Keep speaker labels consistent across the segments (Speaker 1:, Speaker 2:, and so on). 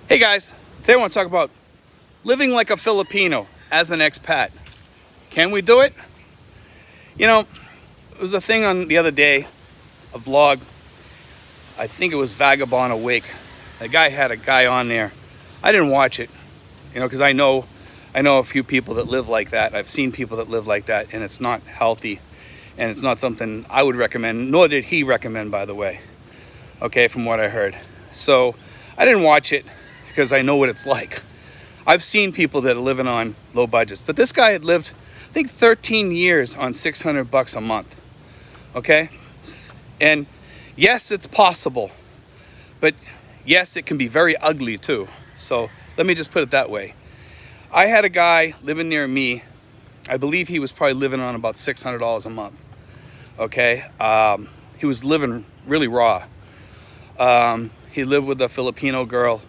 Speaker 1: Hey guys, today I want to talk about living like a Filipino as an expat. Can we do it? You know, it was a thing on the other day, a vlog. I think it was Vagabond Awake. The guy had a guy on there. I didn't watch it, because I know a few people that live like that. I've seen people that live like that, and it's not healthy, and it's not something I would recommend, nor did he recommend, by the way. Okay, from what I heard. So I didn't watch it because I know what it's like. I've seen people that are living on low budgets, but this guy had lived, I think, 13 years on $600 a month. Okay? And yes, it's possible, but yes, it can be very ugly too. So let me just put it that way. I had a guy living near me. I believe he was probably living on about $600 a month. Okay? He was living really raw. He lived with a Filipino girl.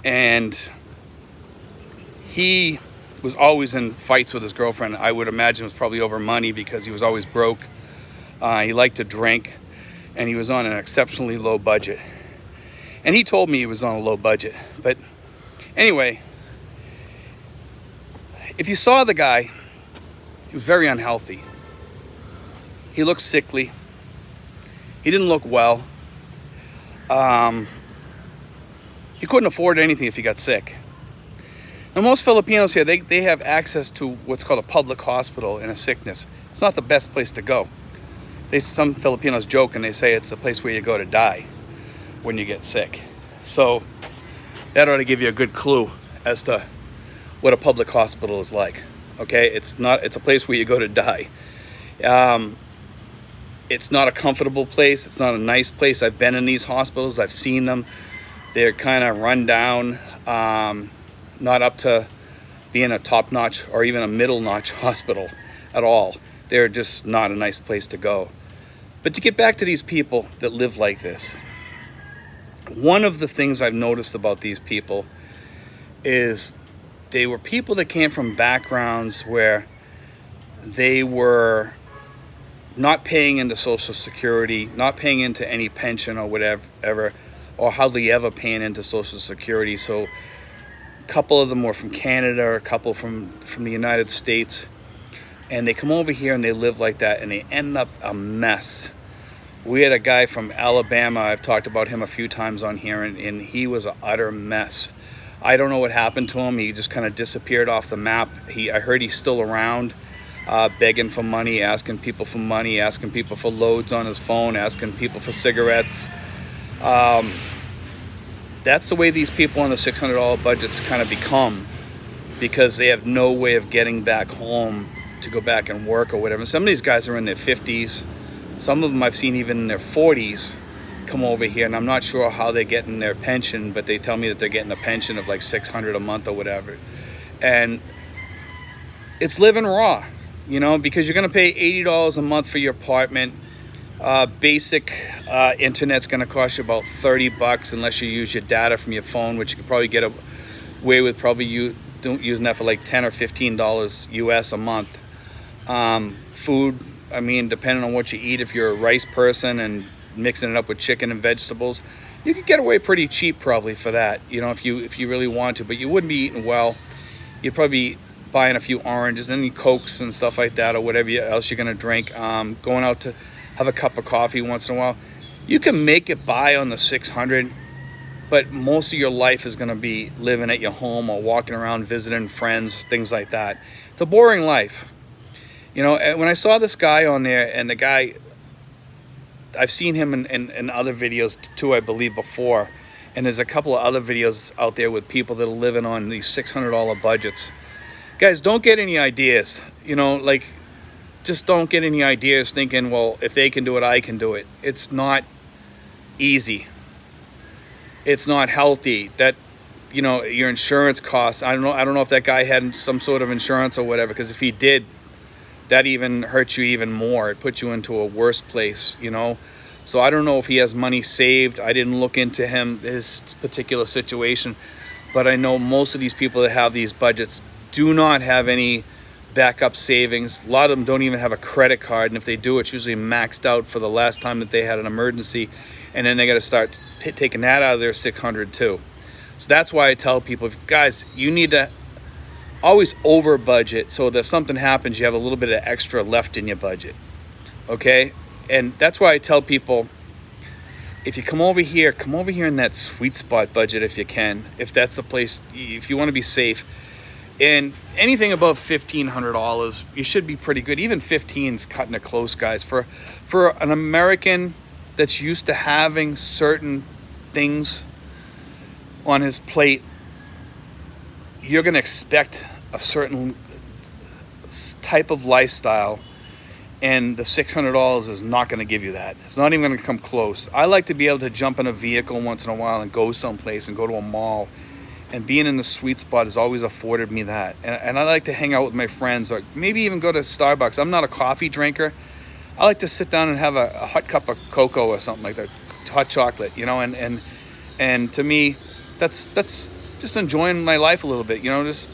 Speaker 1: And he was always in fights with his girlfriend. I would imagine it was probably over money because he was always broke. He liked to drink, and he was on an exceptionally low budget. And he told me he was on a low budget. But anyway, if you saw the guy, he was very unhealthy. He looked sickly. He didn't look well. He couldn't afford anything if he got sick. Now, most Filipinos here, they have access to what's called a public hospital in a sickness. It's not the best place to go. Some Filipinos joke and they say it's the place where you go to die when you get sick. So that ought to give you a good clue as to what a public hospital is like. Okay, it's a place where you go to die. It's not a comfortable place. It's not a nice place. I've been in these hospitals. I've seen them. They're kind of run down, not up to being a top-notch or even a middle-notch hospital at all. They're just not a nice place to go. But to get back to these people that live like this, one of the things I've noticed about these people is they were people that came from backgrounds where they were not paying into Social Security, not paying into any pension or whatever, or hardly ever paying into Social Security. So a couple of them were from Canada, a couple from the United States, and they come over here and they live like that, and they end up a mess. We had a guy from Alabama. I've talked about him a few times on here, and he was an utter mess. I don't know what happened to him. He just kind of disappeared off the map. I heard he's still around, begging for money, asking people for money, asking people for loads on his phone, asking people for cigarettes. That's the way these people on the $600 budgets kind of become, because they have no way of getting back home to go back and work or whatever. Some of these guys are in their 50s. Some of them I've seen even in their 40s come over here, and I'm not sure how they're getting their pension, but they tell me that they're getting a pension of like $600 a month or whatever. And it's living raw, because you're going to pay $80 a month for your apartment. Basic internet's going to cost you about $30 unless you use your data from your phone, which you could probably get away with using that for like $10 or $15 US a month. Food, depending on what you eat, if you're a rice person and mixing it up with chicken and vegetables, you could get away pretty cheap probably for that, if you really want to, but you wouldn't be eating well. You'd probably be buying a few oranges and any Cokes and stuff like that, or whatever else you're going to drink, going out to have a cup of coffee once in a while. You can make it by on the 600, but most of your life is going to be living at your home or walking around visiting friends, things like that. It's a boring life. When I saw this guy on there, and the guy, I've seen him in other videos too, I believe, before, and there's a couple of other videos out there with people that are living on these $600 budgets. Guys, don't get any ideas, just don't get any ideas thinking, well, if they can do it, I can do it. It's not easy. It's not healthy. That, your insurance costs, I don't know if that guy had some sort of insurance or whatever, because if he did, that even hurts you even more. It puts you into a worse place, So I don't know if he has money saved. I didn't look into his particular situation, but I know most of these people that have these budgets do not have any backup savings. A lot of them don't even have a credit card, and if they do, it's usually maxed out for the last time that they had an emergency, and then they got to start taking that out of their 600 too. So that's why I tell people, guys, you need to always over budget so that if something happens, you have a little bit of extra left in your budget. Okay? And that's why I tell people, if you come over here in that sweet spot budget if you can, if that's the place, if you want to be safe. And anything above $1,500, you should be pretty good. Even 15's cutting it close, guys. For an American that's used to having certain things on his plate, you're going to expect a certain type of lifestyle, and the $600 is not going to give you that. It's not even going to come close. I like to be able to jump in a vehicle once in a while and go someplace and go to a mall, and being in the sweet spot has always afforded me that. And I like to hang out with my friends, or maybe even go to Starbucks. I'm not a coffee drinker. I like to sit down and have a hot cup of cocoa or something like that, hot chocolate, you know, and to me, that's just enjoying my life a little bit, you know, just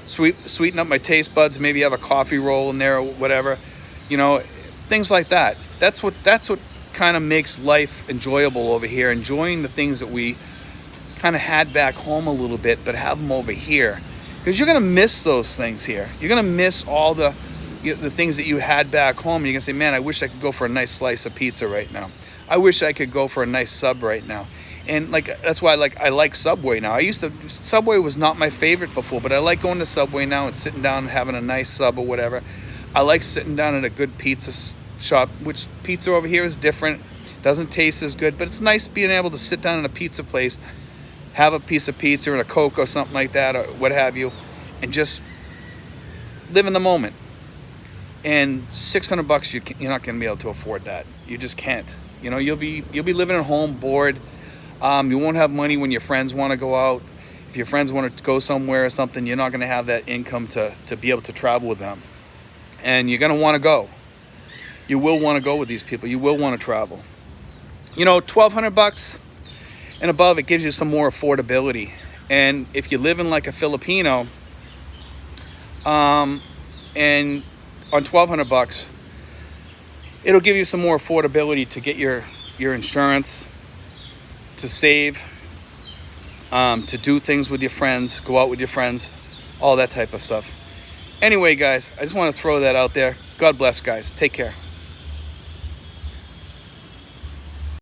Speaker 1: sweeten up my taste buds, maybe have a coffee roll in there or whatever, you know, things like that. That's what kind of makes life enjoyable over here, enjoying the things that we kind of had back home a little bit, but have them over here, because you're going to miss those things here. You're going to miss all the things that you had back home, and you're going to say, man, I wish I could go for a nice slice of pizza right now. I wish I could go for a nice sub right now. And like, that's why I like Subway now. Subway was not my favorite before, but I like going to Subway now and sitting down and having a nice sub or whatever. I like sitting down at a good pizza shop, which pizza over here is different. Doesn't taste as good, but it's nice being able to sit down in a pizza place, have a piece of pizza and a Coke or something like that, or what have you, and just live in the moment. And $600, you're not going to be able to afford that. You just can't. You know, you'll be living at home bored. You won't have money when your friends want to go out. If your friends want to go somewhere or something, you're not going to have that income to be able to travel with them. And you're going to want to go. You will want to go with these people. You will want to travel. You know, $1,200 and above, it gives you some more affordability. And if you live in like a Filipino, and on $1,200, it'll give you some more affordability to get your insurance, to save, to do things with your friends, go out with your friends, all that type of stuff. Anyway, guys, I just want to throw that out there. God bless, guys. Take care.